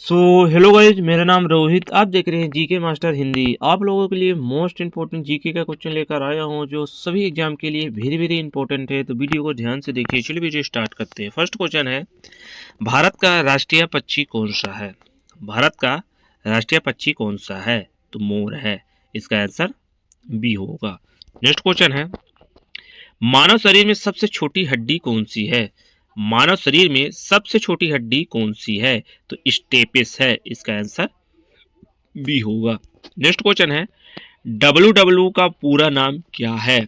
So hello guys, मेरा नाम रोहित। आप देख रहे हैं जीके मास्टर हिंदी। आप लोगों के लिए मोस्ट इंपॉर्टेंट जीके का क्वेश्चन लेकर आया हूं जो सभी एग्जाम के लिए वेरी वेरी इंपॉर्टेंट है। तो वीडियो को ध्यान से देखिए। चलिए वीडियो स्टार्ट करते हैं। फर्स्ट क्वेश्चन है, भारत का राष्ट्रीय पक्षी कौन सा है? भारत का राष्ट्रीय पक्षी कौन सा है? तो मोर है। इसका आंसर बी होगा। नेक्स्ट क्वेश्चन है, मानव शरीर में सबसे छोटी हड्डी कौन सी है? मानव शरीर में सबसे छोटी हड्डी कौन सी है? तो स्टेपिस है। इसका आंसर बी होगा। नेक्स्ट क्वेश्चन है, डब्ल्यू डब्ल्यू का पूरा नाम क्या है?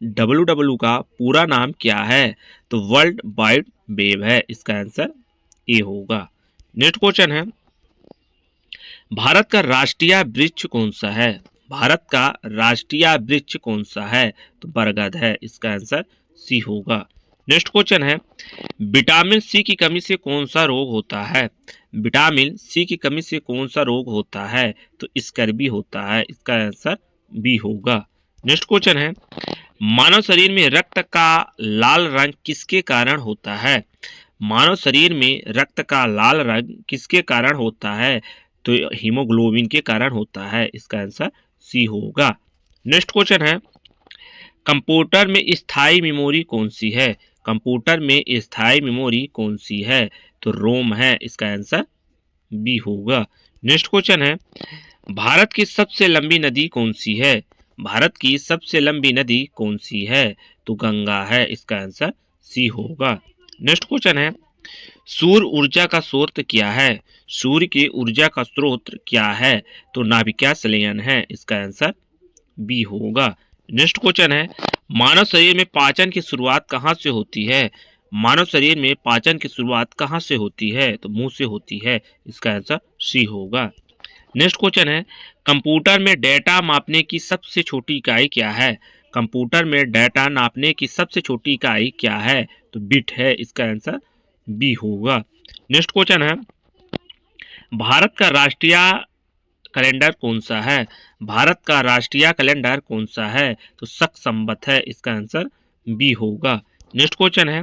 डब्ल्यू डब्ल्यू का पूरा नाम क्या है? तो वर्ल्ड वाइड वेब है। इसका आंसर ए होगा। नेक्स्ट क्वेश्चन है, भारत का राष्ट्रीय वृक्ष कौन सा है? भारत का राष्ट्रीय वृक्ष कौन सा है? तो बरगद है। इसका आंसर सी होगा। नेक्स्ट क्वेश्चन है, विटामिन सी की कमी से कौन सा रोग होता है? विटामिन सी की कमी से कौन सा रोग होता है? तो स्कर्वी होता है। इसका आंसर बी होगा। नेक्स्ट क्वेश्चन है, मानव शरीर में रक्त का लाल रंग किसके कारण होता है? मानव शरीर में रक्त का लाल रंग किसके कारण होता है? तो हीमोग्लोबिन के कारण होता है। इसका आंसर सी होगा। नेक्स्ट क्वेश्चन है, कंप्यूटर में स्थायी मेमोरी कौन सी है? कंप्यूटर में स्थायी मेमोरी कौन सी है? तो रोम है। इसका आंसर बी होगा। नेक्स्ट क्वेश्चन है, भारत की सबसे लंबी नदी कौन सी है? भारत की सबसे लंबी नदी कौन सी है? तो गंगा है। इसका आंसर सी होगा। नेक्स्ट क्वेश्चन है, सूर्य ऊर्जा का स्रोत क्या है? सूर्य की ऊर्जा का स्रोत क्या है? तो नाभिकीय संलयन है। इसका आंसर बी होगा। नेक्स्ट क्वेश्चन है, मानव शरीर में पाचन की शुरुआत कहाँ से होती है? मानव शरीर में पाचन की शुरुआत कहाँ से होती है? तो मुंह से होती है। इसका आंसर सी होगा। नेक्स्ट क्वेश्चन है, कंप्यूटर में डेटा मापने की सबसे छोटी इकाई क्या है? कंप्यूटर में डेटा नापने की सबसे छोटी इकाई क्या है? तो बिट है। इसका आंसर बी होगा। नेक्स्ट क्वेश्चन है, भारत का राष्ट्रीय कैलेंडर कौन सा है? भारत का राष्ट्रीय कैलेंडर कौन सा है? तो शक संवत है। इसका आंसर बी होगा। नेक्स्ट क्वेश्चन है,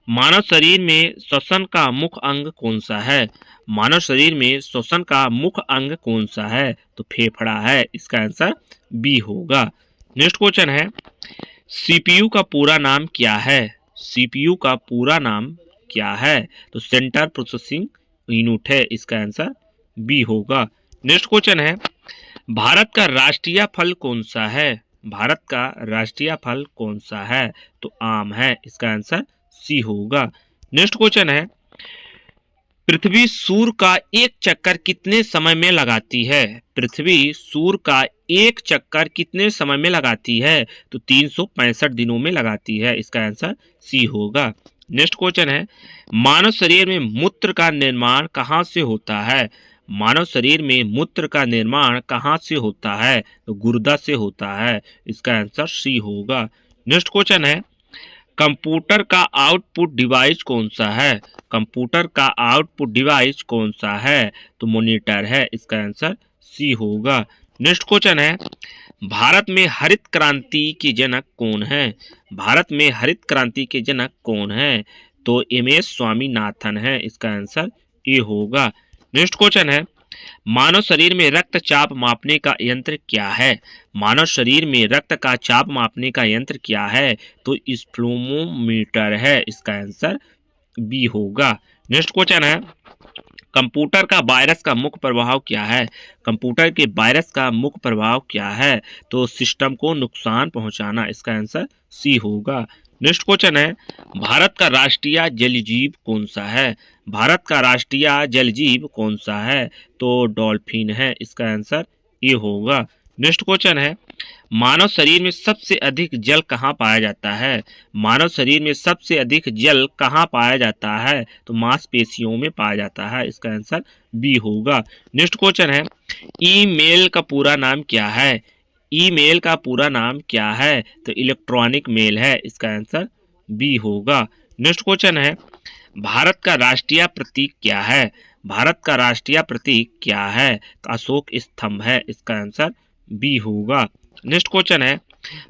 मानव शरीर में श्वसन का मुख्य अंग कौन सा है? मानव शरीर में श्वसन का मुख्य अंग कौन सा है? तो फेफड़ा है। इसका आंसर बी होगा। नेक्स्ट क्वेश्चन है, सीपीयू का पूरा नाम क्या है? सीपीयू का पूरा नाम क्या है? तो सेंट्रल प्रोसेसिंग यूनिट है। इसका आंसर बी होगा। नेक्स्ट क्वेश्चन है, भारत का राष्ट्रीय फल कौन सा है? भारत का राष्ट्रीय फल कौन सा है? तो आम है। इसका आंसर सी होगा। नेक्स्ट क्वेश्चन है, पृथ्वी सूर्य का एक चक्कर कितने समय में लगाती है? पृथ्वी सूर्य का एक चक्कर कितने समय में लगाती है? तो 365 दिनों में लगाती है। इसका आंसर सी होगा। नेक्स्ट क्वेश्चन है, मानव शरीर में मूत्र का निर्माण कहाँ से होता है? मानव शरीर में मूत्र का निर्माण कहाँ से होता है? तो गुर्दा से होता है। इसका आंसर सी होगा। नेक्स्ट क्वेश्चन है, कंप्यूटर का आउटपुट डिवाइस कौन सा है? कंप्यूटर का आउटपुट डिवाइस कौन सा है? तो मॉनिटर है। इसका आंसर सी होगा। नेक्स्ट क्वेश्चन है, भारत में हरित क्रांति के जनक कौन है? भारत में हरित क्रांति के जनक कौन है? तो एम.एस. स्वामीनाथन है। इसका आंसर ए होगा। नेक्स्ट क्वेश्चन है, मानव शरीर में रक्तचाप मापने का यंत्र क्या है? मानव शरीर में रक्त का चाप मापने का यंत्र क्या है? तो स्फ्लोमोमीटर है। इसका आंसर बी होगा। नेक्स्ट क्वेश्चन है, कंप्यूटर का वायरस का मुख्य प्रभाव क्या है? कंप्यूटर के वायरस का मुख्य प्रभाव क्या है? तो सिस्टम को नुकसान पहुंचाना। इसका आंसर सी होगा। नेक्स्ट क्वेश्चन है, भारत का राष्ट्रीय जलजीव कौन सा है? भारत का राष्ट्रीय जलजीव कौन सा है? तो डॉल्फिन है। इसका आंसर ए होगा। नेक्स्ट क्वेश्चन है, मानव शरीर में सबसे अधिक जल कहाँ पाया जाता है? मानव शरीर में सबसे अधिक जल कहाँ पाया जाता है? तो मांसपेशियों में पाया जाता है। इसका आंसर बी होगा। नेक्स्ट क्वेश्चन है, ईमेल का पूरा नाम क्या है? ईमेल का पूरा नाम क्या है? तो इलेक्ट्रॉनिक मेल है। इसका आंसर बी होगा। नेक्स्ट क्वेश्चन है, भारत का राष्ट्रीय प्रतीक क्या है? भारत का राष्ट्रीय प्रतीक क्या है? तो अशोक स्तंभ है। इसका आंसर बी होगा। नेक्स्ट क्वेश्चन है,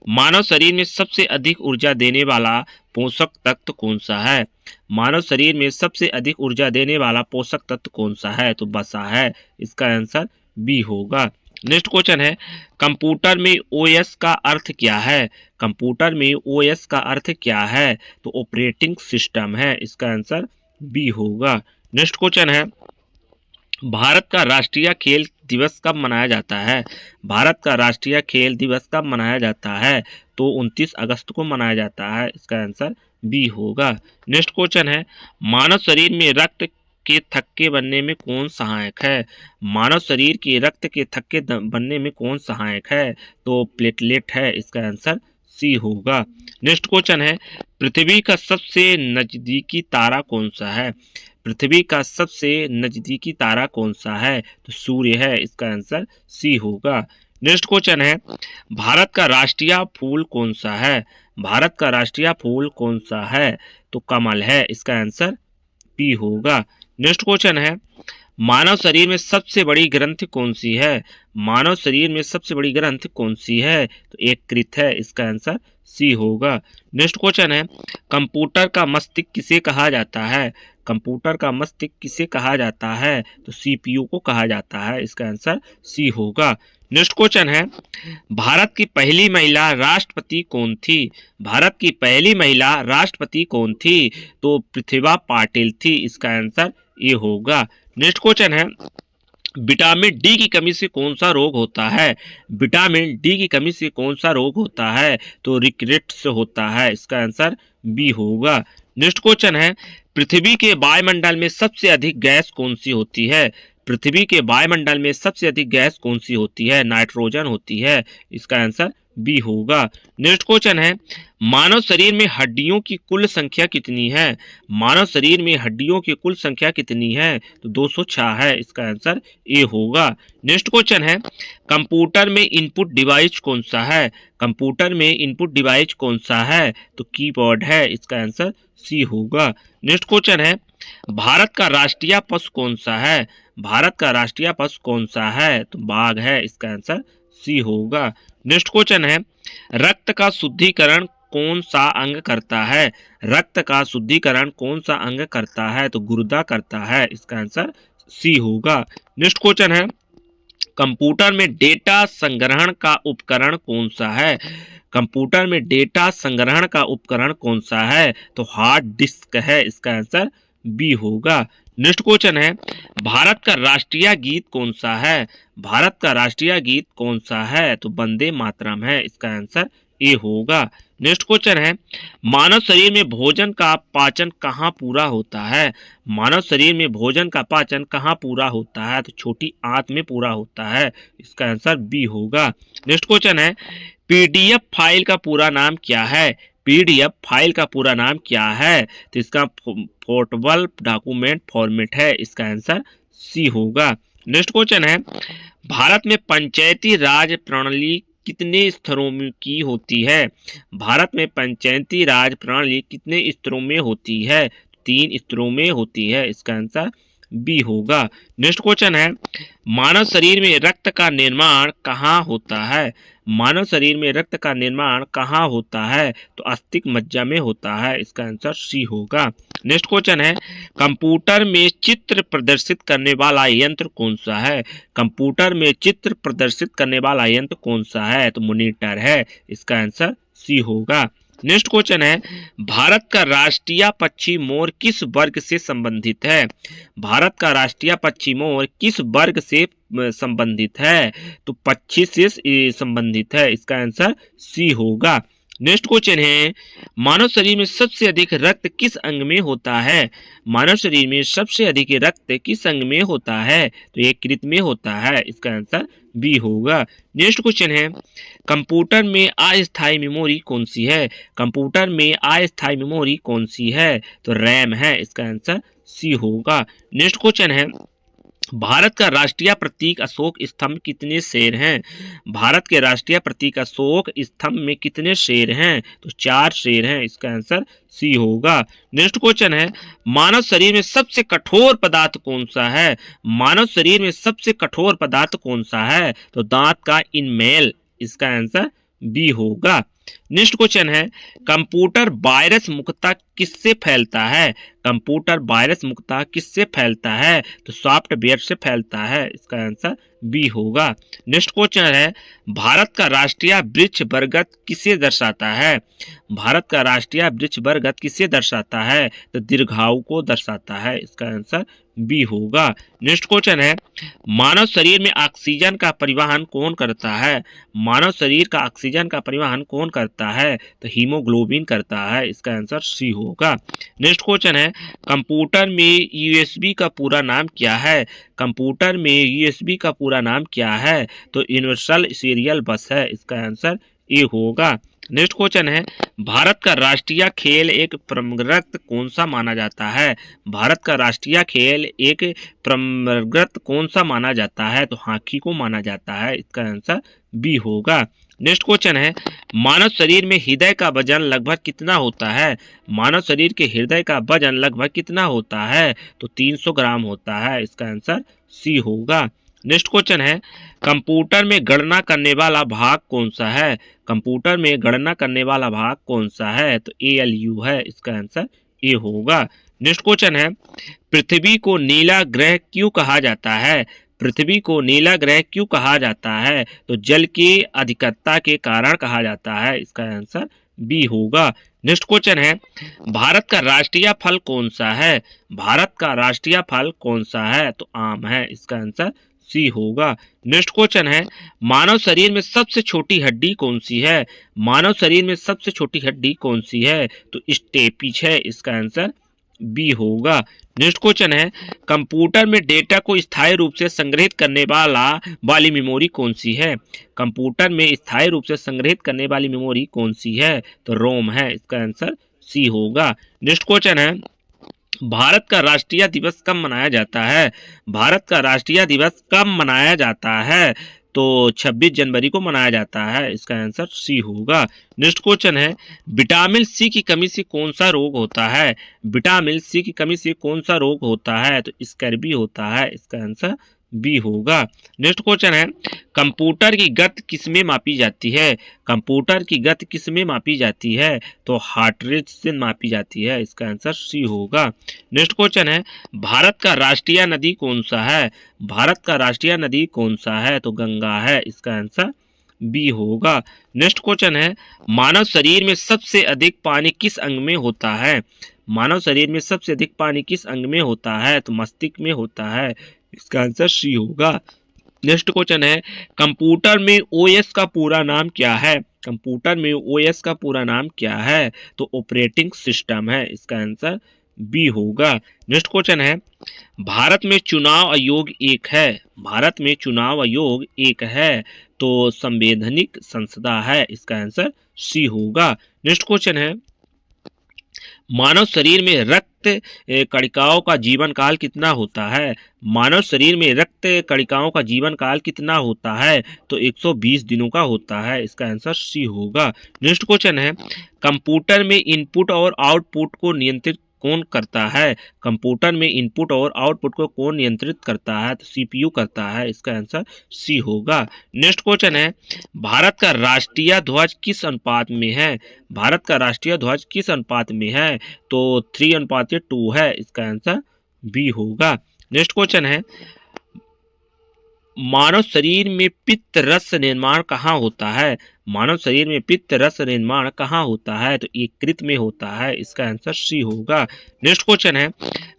मानव शरीर में सबसे अधिक ऊर्जा देने वाला पोषक तत्व कौन सा है? मानव शरीर में सबसे अधिक ऊर्जा देने वाला पोषक तत्व कौन सा है? तो वसा है। इसका आंसर बी होगा। नेक्स्ट क्वेश्चन है, कंप्यूटर में ओएस का अर्थ क्या है? कंप्यूटर में ओएस का अर्थ क्या है? तो ऑपरेटिंग सिस्टम है। इसका आंसर बी होगा। नेक्स्ट क्वेश्चन है, भारत का राष्ट्रीय खेल दिवस कब मनाया जाता है? भारत का राष्ट्रीय खेल दिवस कब मनाया जाता है? तो 29 अगस्त को मनाया जाता है। इसका आंसर बी होगा। नेक्स्ट क्वेश्चन है, मानव शरीर में रक्त के थक्के बनने में कौन सहायक है? मानव शरीर के रक्त के थक्के बनने में कौन सहायक है? तो प्लेटलेट है। इसका आंसर सी होगा। नेक्स्ट क्वेश्चन है, पृथ्वी का सबसे नजदीकी तारा कौन सा है? पृथ्वी का सबसे नजदीकी तारा कौन सा है? तो सूर्य है। इसका आंसर सी होगा। नेक्स्ट क्वेश्चन है, भारत का राष्ट्रीय फूल कौन सा है? भारत का राष्ट्रीय फूल कौन सा है? तो कमल है। इसका आंसर बी होगा। नेक्स्ट क्वेश्चन है, मानव शरीर में सबसे बड़ी ग्रंथि कौन सी है? मानव शरीर में सबसे बड़ी ग्रंथि कौन सी है? तो यकृत है। इसका आंसर सी होगा। नेक्स्ट क्वेश्चन है, कंप्यूटर का मस्तिष्क किसे कहा जाता है? कंप्यूटर का मस्तिष्क किसे कहा जाता है? तो सीपीयू को कहा जाता है। इसका आंसर सी होगा। नेक्स्ट क्वेश्चन है, भारत की पहली महिला राष्ट्रपति कौन थी? भारत की पहली महिला राष्ट्रपति कौन थी? तो प्रतिभा पाटिल थी। इसका आंसर ए होगा। नेक्स्ट क्वेश्चन है, विटामिन डी की कमी से कौन सा रोग होता है? विटामिन डी की कमी से कौन सा रोग होता है? तो रिकेट्स होता है। इसका आंसर बी होगा। नेक्स्ट क्वेश्चन है, पृथ्वी के वायुमंडल में सबसे अधिक गैस कौन सी होती है? पृथ्वी के वायुमंडल में सबसे अधिक गैस कौन सी होती है? नाइट्रोजन होती है। इसका आंसर बी होगा। नेक्स्ट क्वेश्चन है, मानव शरीर में हड्डियों की कुल संख्या कितनी है? मानव शरीर में हड्डियों की कुल संख्या कितनी है? तो 206 है। इसका आंसर ए होगा। नेक्स्ट क्वेश्चन है, कंप्यूटर में इनपुट डिवाइस कौन सा है? कंप्यूटर में इनपुट डिवाइस कौन सा है? तो कीबोर्ड है। इसका आंसर सी होगा। नेक्स्ट क्वेश्चन है, भारत का राष्ट्रीय पशु कौन सा है? भारत का राष्ट्रीय पशु कौन सा है? तो बाघ है। इसका आंसर सी होगा। नेक्स्ट क्वेश्चन है, रक्त का शुद्धिकरण कौन सा अंग करता है? रक्त का शुद्धिकरण कौन सा अंग करता है? तो गुर्दा करता है। इसका आंसर सी होगा। नेक्स्ट क्वेश्चन है, कंप्यूटर में डेटा संग्रहण का उपकरण कौन सा है? कंप्यूटर में डेटा संग्रहण का उपकरण कौन सा है? तो हार्ड डिस्क है। इसका आंसर बी होगा। नेक्स्ट क्वेश्चन है, भारत का राष्ट्रीय गीत कौन सा है? भारत का राष्ट्रीय गीत कौन सा है? तो वंदे मातरम है। इसका आंसर ए होगा। नेक्स्ट क्वेश्चन है, मानव शरीर में भोजन का पाचन कहाँ पूरा होता है? मानव शरीर में भोजन का पाचन कहाँ पूरा होता है? तो छोटी आंत में पूरा होता है। इसका आंसर बी होगा। नेक्स्ट क्वेश्चन है, पीडीएफ फाइल का पूरा नाम क्या है? पीडीएफ फाइल का पूरा नाम क्या है? तो इसका पोर्टेबल डॉक्यूमेंट फॉर्मेट है। इसका आंसर सी होगा। नेक्स्ट क्वेश्चन है, भारत में पंचायती राज प्रणाली कितने स्तरों में की होती है? भारत में पंचायती राज प्रणाली कितने स्तरों में होती है? 3 स्तरों में होती है। इसका आंसर बी होगा। नेक्स्ट क्वेश्चन है, मानव शरीर में रक्त का निर्माण कहाँ होता है? मानव शरीर में रक्त का निर्माण कहाँ होता है? तो अस्थिक मज्जा में होता है। इसका आंसर सी होगा। नेक्स्ट क्वेश्चन है, कंप्यूटर में चित्र प्रदर्शित करने वाला यंत्र कौन सा है? कंप्यूटर में चित्र प्रदर्शित करने वाला यंत्र कौन सा है? तो मॉनिटर है। इसका आंसर सी होगा। नेक्स्ट क्वेश्चन है, भारत का राष्ट्रीय पक्षी मोर किस वर्ग से संबंधित है? भारत का राष्ट्रीय पक्षी मोर किस वर्ग से संबंधित है? तो पक्षी से संबंधित है। इसका आंसर सी होगा। नेक्स्ट क्वेश्चन है, मानव शरीर में सबसे अधिक रक्त किस अंग में होता है? मानव शरीर में सबसे अधिक रक्त किस अंग में होता है? तो यकृत में होता है। इसका आंसर बी होगा। नेक्स्ट क्वेश्चन है, कंप्यूटर में अस्थायी मेमोरी कौन सी है? कंप्यूटर में अस्थायी मेमोरी कौन सी है? तो रैम है। इसका आंसर सी होगा। नेक्स्ट क्वेश्चन है, भारत का राष्ट्रीय प्रतीक अशोक स्तंभ कितने शेर हैं? भारत के राष्ट्रीय प्रतीक अशोक स्तंभ में कितने शेर हैं? तो 4 शेर हैं। इसका आंसर सी होगा। नेक्स्ट क्वेश्चन है, मानव शरीर में सबसे कठोर पदार्थ कौन सा है? मानव शरीर में सबसे कठोर पदार्थ कौन सा है? तो दांत का इनमेल। इसका आंसर बी होगा। नेक्स्ट क्वेश्चन है कंप्यूटर वायरस मुख्यतः किससे फैलता है? कंप्यूटर वायरस मुख्यतः किससे फैलता है? तो सॉफ्टवेयर से फैलता है, इसका आंसर बी होगा। नेक्स्ट क्वेश्चन है भारत का राष्ट्रीय वृक्ष बरगद किसे दर्शाता है? भारत का राष्ट्रीय वृक्ष बरगद किसे दर्शाता है? तो दीर्घायु को दर्शाता है, इसका आंसर बी होगा। नेक्स्ट क्वेश्चन है मानव शरीर में ऑक्सीजन का परिवहन कौन करता है? मानव शरीर का ऑक्सीजन का परिवहन कौन करता है? तो हीमोग्लोबिन करता है, इसका आंसर सी होगा। नेक्स्ट क्वेश्चन है कंप्यूटर में यूएसबी का पूरा नाम क्या है? कंप्यूटर में यूएसबी का पूरा नाम क्या है? तो यूनिवर्सल सीरियल बस है, इसका आंसर ए होगा। नेक्स्ट क्वेश्चन है भारत का राष्ट्रीय खेल एक परंपरागत कौन सा माना जाता है? भारत का राष्ट्रीय खेल एक परंपरागत कौन सा माना जाता है? तो हॉकी को माना जाता है, इसका आंसर बी होगा। नेक्स्ट क्वेश्चन है मानव शरीर में हृदय का वजन लगभग कितना होता है? मानव शरीर के हृदय का वजन लगभग कितना होता है? तो 300 ग्राम होता है, इसका आंसर सी होगा। नेक्स्ट क्वेश्चन है कंप्यूटर में गणना करने वाला भाग कौन सा है? कंप्यूटर में गणना करने वाला भाग कौन सा है? तो ALU है, इसका आंसर ए होगा। नेक्स्ट क्वेश्चन है पृथ्वी को नीला ग्रह क्यों कहा जाता है? पृथ्वी को नीला ग्रह क्यों कहा जाता है? तो जल की अधिकता के कारण कहा जाता है, इसका आंसर बी होगा। नेक्स्ट क्वेश्चन है भारत का राष्ट्रीय फल कौन सा है? भारत का राष्ट्रीय फल कौन सा है? तो आम है, इसका आंसर सी होगा। नेक्स्ट क्वेश्चन है मानव शरीर में सबसे छोटी हड्डी कौन सी है? मानव शरीर में सबसे छोटी हड्डी कौन सी है? तो स्टेपिज है, इसका आंसर बी होगा। नेक्स्ट क्वेश्चन है कंप्यूटर में डेटा को स्थायी रूप से संग्रहित करने वाली मेमोरी कौन सी है? कंप्यूटर में स्थायी रूप से संग्रहित करने वाली मेमोरी कौन सी है? तो रोम है, इसका आंसर सी होगा। नेक्स्ट क्वेश्चन है भारत का राष्ट्रीय दिवस कब मनाया जाता है? भारत का राष्ट्रीय दिवस कब मनाया जाता है? तो 26 जनवरी को मनाया जाता है, इसका आंसर सी होगा। नेक्स्ट क्वेश्चन है विटामिन सी की कमी से कौन सा रोग होता है? विटामिन सी की कमी से कौन सा रोग होता है? तो स्कर्वी होता है, इसका आंसर बी होगा। नेक्स्ट क्वेश्चन है कंप्यूटर की गति किसमें मापी जाती है? कंप्यूटर की गति किसमें मापी जाती है? तो हार्ट रेट से मापी जाती है, इसका आंसर सी होगा। नेक्स्ट क्वेश्चन है भारत का राष्ट्रीय नदी कौन सा है? भारत का राष्ट्रीय नदी कौन सा है? तो गंगा है, इसका आंसर बी होगा। नेक्स्ट क्वेश्चन है मानव शरीर में सबसे अधिक पानी किस अंग में होता है? मानव शरीर में सबसे अधिक पानी किस अंग में होता है? तो मस्तिष्क में होता है, इसका आंसर सी होगा। नेक्स्ट क्वेश्चन है कंप्यूटर में OS का पूरा नाम क्या है? कंप्यूटर में OS का पूरा नाम क्या है? तो ऑपरेटिंग सिस्टम है, इसका आंसर बी होगा। नेक्स्ट क्वेश्चन है भारत में चुनाव आयोग एक है। भारत में चुनाव आयोग एक है, तो संवैधानिक संसदा है, इसका आंसर सी होगा। नेक्स्ट क्वेश्चन है मानव शरीर में रक्त कणिकाओं का जीवन काल कितना होता है? मानव शरीर में रक्त कणिकाओं का जीवन काल कितना होता है? तो 120 दिनों का होता है, इसका आंसर सी होगा। नेक्स्ट क्वेश्चन है कंप्यूटर में इनपुट और आउटपुट को नियंत्रित कौन करता है? कंप्यूटर में इनपुट और आउटपुट को कौन नियंत्रित करता है? तो CPU करता है, इसका आंसर सी होगा। नेक्स्ट क्वेश्चन है भारत का राष्ट्रीय ध्वज किस अनुपात में है? भारत का राष्ट्रीय ध्वज किस अनुपात में है? तो 3:2 है, इसका आंसर बी होगा। नेक्स्ट क्वेश्चन है मानव शरीर में पित्त रस निर्माण कहाँ होता है? मानव शरीर में पित्त रस निर्माण कहाँ होता है? तो यकृत में होता है, इसका आंसर सी होगा। नेक्स्ट क्वेश्चन है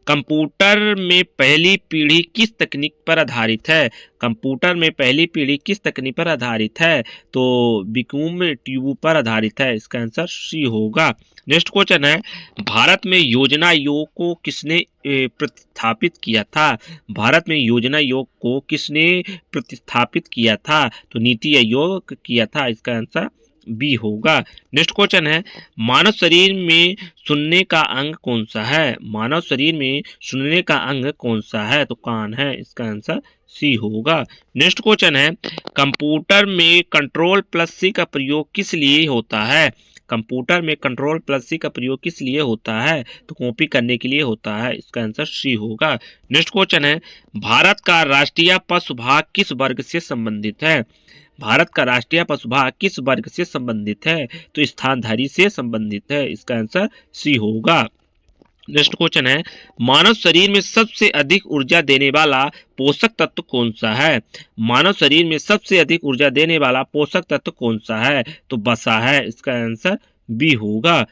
कंप्यूटर में पहली पीढ़ी किस तकनीक पर आधारित है? कंप्यूटर में पहली पीढ़ी किस तकनीक पर आधारित है? तो वैक्यूम ट्यूब पर आधारित है, इसका आंसर सी होगा। नेक्स्ट क्वेश्चन है भारत में योजना आयोग को किसने प्रतिस्थापित किया था? भारत में योजना आयोग को किसने प्रतिस्थापित किया था? तो नीति आयोग किया था, इसका आंसर बी होगा। नेक्स्ट क्वेश्चन है मानव शरीर में सुनने का अंग कौन सा है? मानव शरीर में सुनने का अंग कौन सा है? तो कान है, इसका आंसर सी होगा। नेक्स्ट क्वेश्चन है कंप्यूटर में कंट्रोल+C का प्रयोग किस लिए होता है? कंप्यूटर में Ctrl+C का प्रयोग किस लिए होता है? तो कॉपी करने के लिए होता है। इसका आंसर सी होगा। नेक्स्ट क्वेश्चन है, भारत का राष्ट्रीय पशु भाग किस वर्ग से संबंधित है? भारत का राष्ट्रीय पशु भाग किस वर्ग से संबंधित है? तो स्थानधारी से संबंधित है। इसका आंसर सी होगा। नेक्स्ट क्वेश्चन है, मानव शरीर में सबसे अधिक ऊर्जा देने वाला पोषक तत्व कौन सा है? मानव शरीर में सबसे अधिक ऊर्जा देने वाला पोषक तत्व कौन सा है? तो वसा है। इसका आंसर बी होगा।